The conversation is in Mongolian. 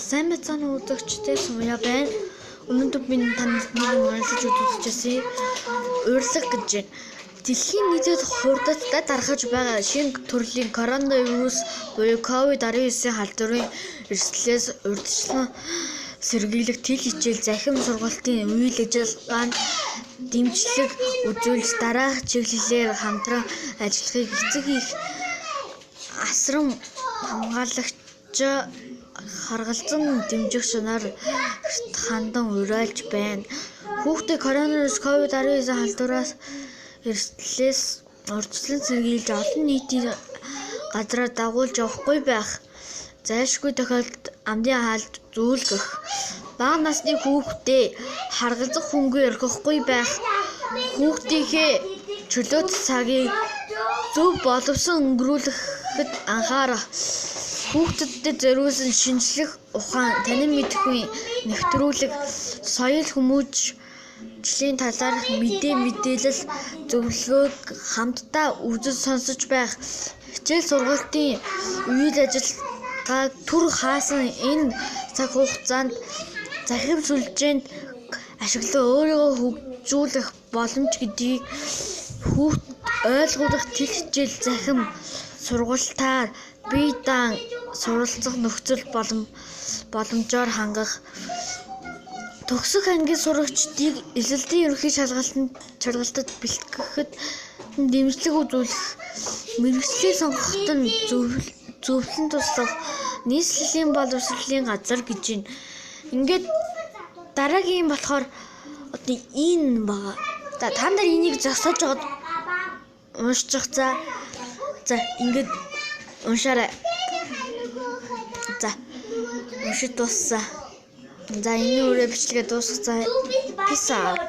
Сайн мэцааны үзэгчтэй сууя байна. Өнөөдөр би таныг уншиж үзүүлчихье. Урилга гэж байна. Дэлхийн нийтэд хурдтай дарахж байгаа шинэ төрлийн коронавирус буюу COVID-19-ийн халдварын эрсдлээс урьдчилан сэргийлэх тэл хичээл захим сургалтын үйл ажиллагаанд дэмжлэг үзүүлж дараах чиглэлээр хамтран ажиллахыг эцэг их асран хамгаалагч харгалзан дэмжих шунаар хандан уриалж байна. Хүүхдээ коронавирус COVID-19 халдвараас эрсдлээс урьдчилан сэргийлж олон нийтийн газраар дагуулж явахгүй байх. Зайлшгүй тохиолдолд амдын хаалт зүүлгэх. Бага насны хүүхдээ харгалзах хөнгөө орхихгүй байх. Хүүхдийнхээ чөлөөт цагийг зөв боловсон өнгөрүүлэхэд анхаарах. Хүүхдэд зориулсан шинжлэх ухаан, танин мэдэхүйн нэвтрүүлэг, соёл хүмүүжлийн талаар мэдээлэл зөвлөгөөг хамтдаа үзэж сонсож байх. Хичээл сургалтын үйл ажиллагааг түр хаасан энэ цаг хугацаанд захим сүлжээнд ашиглан өөрийгөө хөгжүүлэх боломж гэдгийг хүүхдэд ойлгуулах тэл хичээл захим сургалтаар бие даан суралцах нөхцөл боломжоор хангах. Төгсөх ангийн сурагчдыг эсэлтийн ерөнхий шалгалтад бэлтгэхэд дэмжлэг үзүүлэх, мэргэжлийг сонгоход нь зөвлөн туслах нийслэлийн боловсролын газар гэж байна. Ингээд дараагийн болохоор энэ байгаа. Та нар энийг зогсоож байгаад уншчих. За ингээд уншаарай. За уншиж дууссан. За энэ үрээ бичлэгээ дуусгацгаа. Peace out.